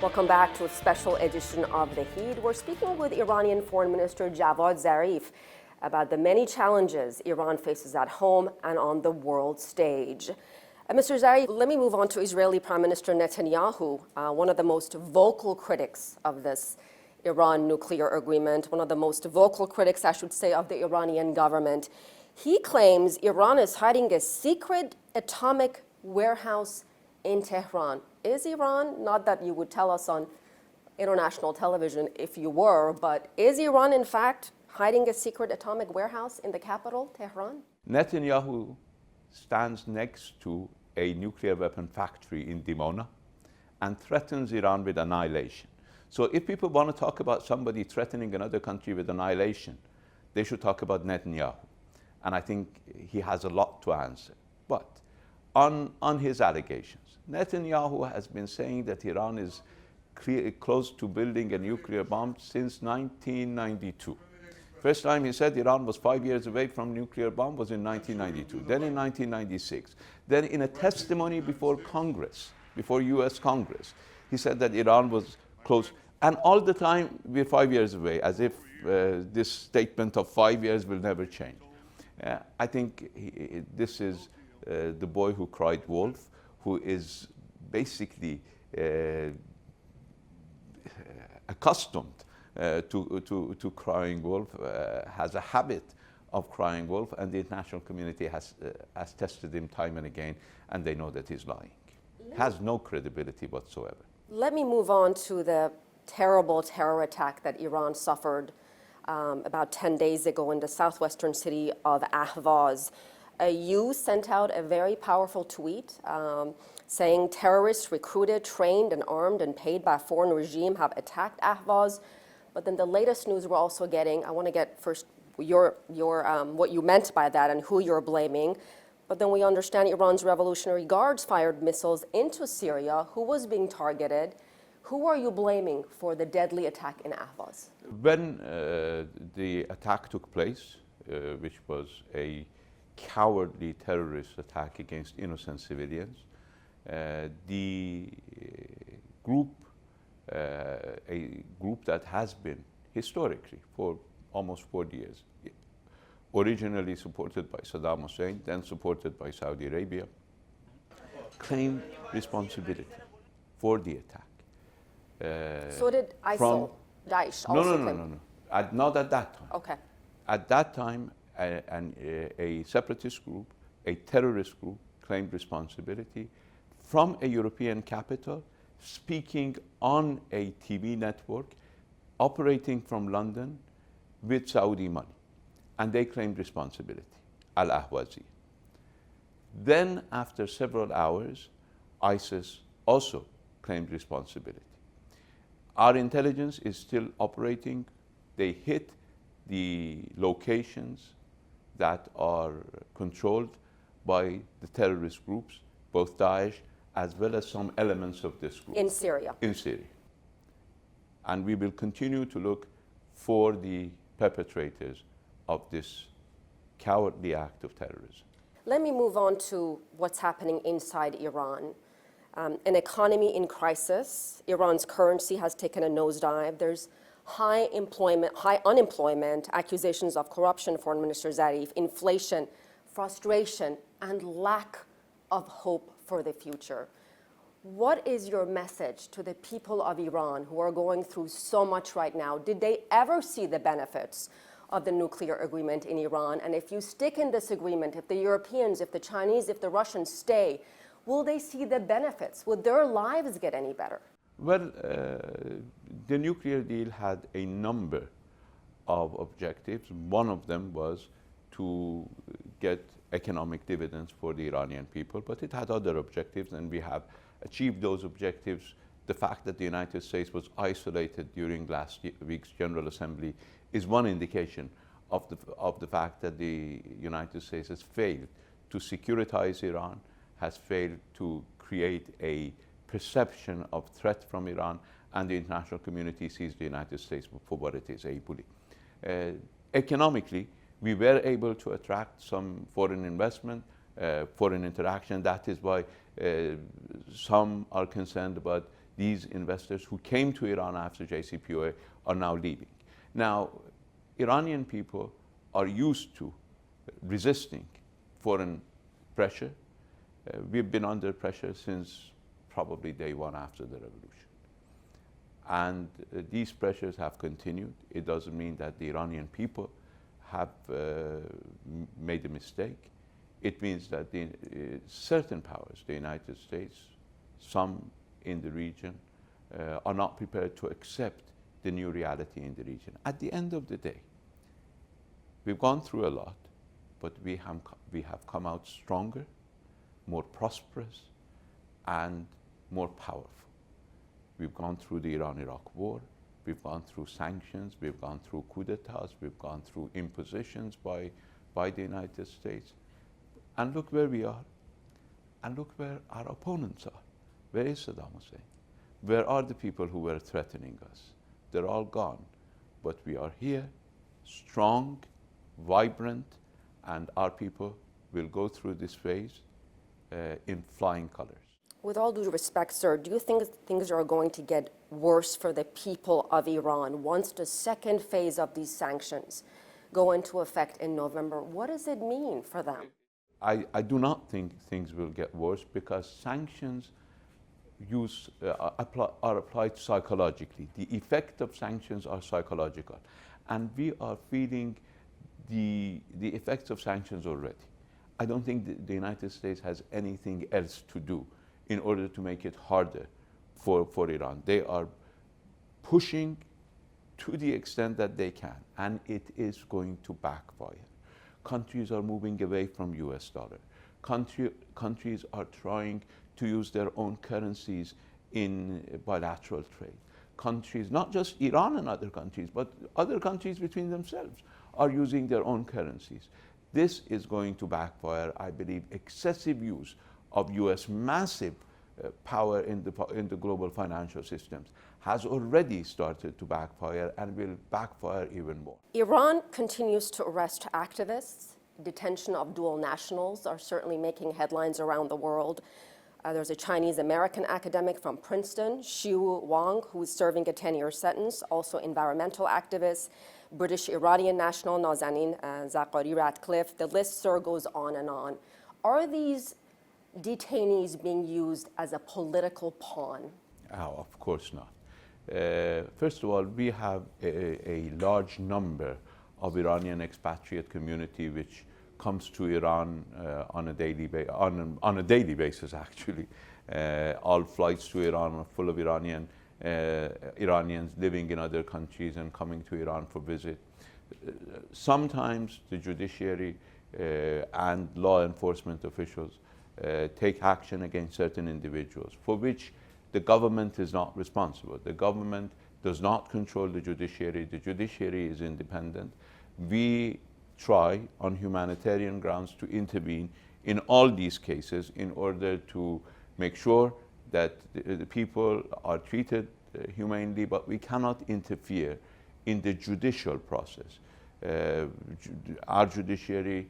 Welcome back to a special edition of The Heat. We're speaking with Iranian Foreign Minister Javad Zarif about the many challenges Iran faces at home and on the world stage. Mr. Zarif, let me move on to Israeli Prime Minister Netanyahu, one of the most vocal critics of this Iran nuclear agreement, one of the most vocal critics, I should say, of the Iranian government. He claims Iran is hiding a secret atomic warehouse in Tehran. Is Iran, not that you would tell us on international television if you were, but is Iran in fact hiding a secret atomic warehouse in the capital, Tehran? Netanyahu stands next to a nuclear weapon factory in Dimona and threatens Iran with annihilation. So if people want to talk about somebody threatening another country with annihilation, they should talk about Netanyahu. And I think he has a lot to answer. But on his allegations, Netanyahu has been saying that Iran is close to building a nuclear bomb since 1992. First time he said Iran was 5 years away from nuclear bomb was in 1992, then in 1996. Then in a testimony before Congress, before US Congress, he said that Iran was close. And all the time we're 5 years away, as if this statement of 5 years will never change. I think this is the boy who cried wolf, who is basically accustomed to crying wolf, has a habit of crying wolf, and the international community has tested him time and again, and they know that he's lying. Has no credibility whatsoever. Let me move on to the terrible terror attack that Iran suffered about 10 days ago in the southwestern city of Ahvaz. You sent out a very powerful tweet saying terrorists recruited, trained, and armed and paid by a foreign regime have attacked Ahvaz. But then the latest news we're also getting, I want to get first your what you meant by that and who you're blaming. But then we understand Iran's Revolutionary Guards fired missiles into Syria. Who was being targeted? Who are you blaming for the deadly attack in Ahvaz? When the attack took place, which was a cowardly terrorist attack against innocent civilians, the group, a group that has been historically for almost 40 years, originally supported by Saddam Hussein, then supported by Saudi Arabia, claimed responsibility for the attack. So did ISIL, Daesh also claim? No. Not at that time. Okay. At that time, a separatist group, a terrorist group, claimed responsibility from a European capital, speaking on a TV network, operating from London with Saudi money. And they claimed responsibility, Al-Ahwazi. Then, after several hours, ISIS also claimed responsibility. Our intelligence is still operating. They hit the locations that are controlled by the terrorist groups, both Daesh as well as some elements of this group. In Syria? In Syria. And we will continue to look for the perpetrators of this cowardly act of terrorism. Let me move on to what's happening inside Iran. An economy in crisis. Iran's currency has taken a nosedive. There's high unemployment, accusations of corruption, Foreign Minister Zarif, inflation, frustration, and lack of hope for the future. What is your message to the people of Iran who are going through so much right now? Did they ever see the benefits of the nuclear agreement in Iran? And if you stick in this agreement, if the Europeans, if the Chinese, if the Russians stay, will they see the benefits? Will their lives get any better? Well, the nuclear deal had a number of objectives. One of them was to get economic dividends for the Iranian people, but it had other objectives, and we have achieved those objectives. The fact that the United States was isolated during last week's General Assembly is one indication of the fact that the United States has failed to securitize Iran, has failed to create a perception of threat from Iran, and the international community sees the United States for what it is, a bully. Economically, we were able to attract some foreign investment, foreign interaction. That is why some are concerned about these investors who came to Iran after JCPOA are now leaving. Now, Iranian people are used to resisting foreign pressure. We've been under pressure since probably day one after the revolution. And these pressures have continued. It doesn't mean that the Iranian people have made a mistake. It means that certain powers, the United States, some in the region, are not prepared to accept the new reality in the region. At the end of the day, we've gone through a lot, but we have come out stronger, more prosperous, and more powerful. We've gone through the Iran-Iraq war, we've gone through sanctions, we've gone through coup d'etats, we've gone through impositions by the United States. And look where we are, and look where our opponents are. Where is Saddam Hussein? Where are the people who were threatening us? They're all gone. But we are here, strong, vibrant, and our people will go through this phase in flying colors. With all due respect, sir, do you think things are going to get worse for the people of Iran once the second phase of these sanctions go into effect in November? What does it mean for them? I do not think things will get worse because sanctions are applied psychologically. The effect of sanctions are psychological. And we are feeling the effects of sanctions already. I don't think the United States has anything else to do in order to make it harder for Iran. They are pushing to the extent that they can, and it is going to backfire. Countries are moving away from US dollar. Countries are trying to use their own currencies in bilateral trade. Countries, not just Iran and other countries, but other countries between themselves are using their own currencies. This is going to backfire. I believe excessive use of US massive power in the global financial systems has already started to backfire and will backfire even more. Iran continues to arrest activists. Detention of dual nationals are certainly making headlines around the world. There's a Chinese-American academic from Princeton, Xiu Wang, who is serving a 10-year sentence, also environmental activists. British-Iranian national Nazanin Zaghari Ratcliffe. The list, sir, goes on and on. Are these detainees being used as a political pawn? Oh, of course not. First of all, we have a large number of Iranian expatriate community which comes to Iran on a daily basis. Actually, all flights to Iran are full of Iranians living in other countries and coming to Iran for visit. Sometimes the judiciary and law enforcement officials take action against certain individuals for which the government is not responsible. The government does not control the judiciary. The judiciary is independent. We try on humanitarian grounds to intervene in all these cases in order to make sure that the people are treated humanely, but we cannot interfere in the judicial process. Our judiciary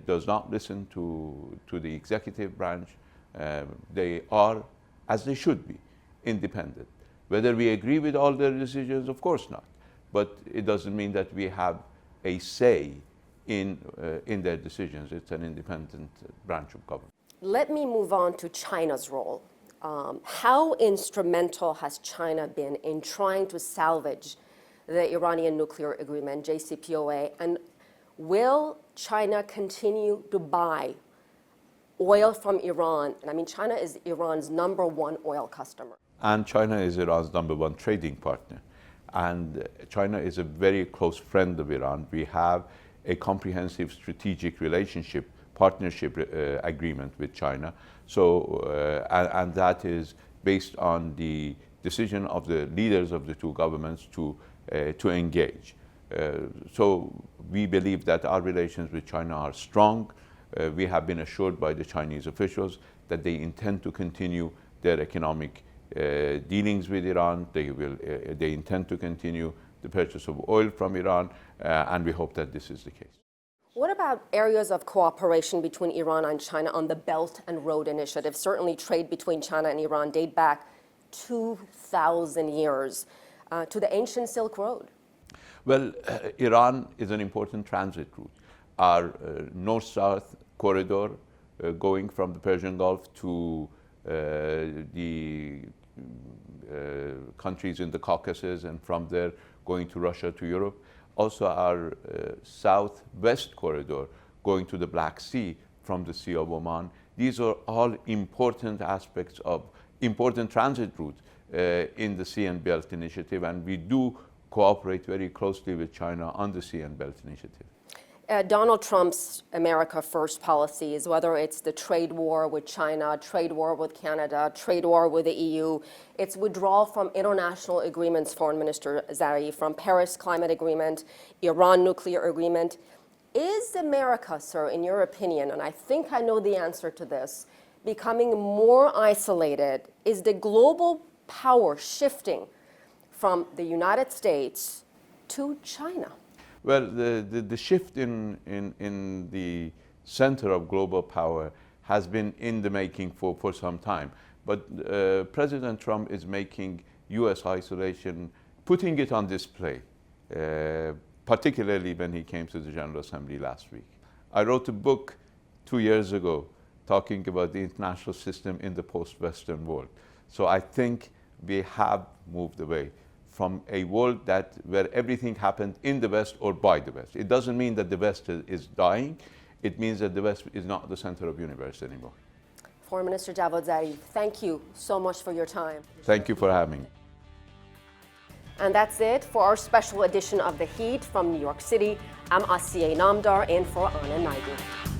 does not listen to the executive branch. They are, as they should be, independent. Whether we agree with all their decisions, of course not. But it doesn't mean that we have a say in their decisions. It's an independent branch of government. Let me move on to China's role. How instrumental has China been in trying to salvage the Iranian nuclear agreement, JCPOA, and will China continue to buy oil from Iran? And I mean, China is Iran's #1 oil customer. And China is Iran's #1 trading partner. And China is a very close friend of Iran. We have a comprehensive strategic partnership agreement with China. So, and that is based on the decision of the leaders of the two governments to engage. So we believe that our relations with China are strong. We have been assured by the Chinese officials that they intend to continue their economic dealings with Iran. They intend to continue the purchase of oil from Iran, and we hope that this is the case. What about areas of cooperation between Iran and China on the Belt and Road Initiative? Certainly trade between China and Iran date back 2,000 years to the ancient Silk Road? Well, Iran is an important transit route. Our north-south corridor going from the Persian Gulf to the countries in the Caucasus, and from there going to Russia, to Europe. Also our southwest corridor going to the Black Sea from the Sea of Oman. These are all important aspects of important transit routes in the Sea and Belt Initiative, and we do cooperate very closely with China on the Sea and Belt Initiative. Donald Trump's America First policies, whether it's the trade war with China, trade war with Canada, trade war with the EU, its withdrawal from international agreements, Foreign Minister Zarif, from Paris Climate Agreement, Iran nuclear agreement. Is America, sir, in your opinion, and I think I know the answer to this, becoming more isolated? Is the global power shifting from the United States to China? Well, the shift in the center of global power has been in the making for some time. But President Trump is making U.S. isolation, putting it on display, particularly when he came to the General Assembly last week. I wrote a book 2 years ago talking about the international system in the post-Western world. So I think we have moved away from a world where everything happened in the West or by the West. It doesn't mean that the West is dying. It means that the West is not the center of the universe anymore. Foreign Minister Javad Zarif, thank you so much for your time. Thank you for having me. And that's it for our special edition of The Heat from New York City. I'm Asieh Namdar in for Anna Naidu.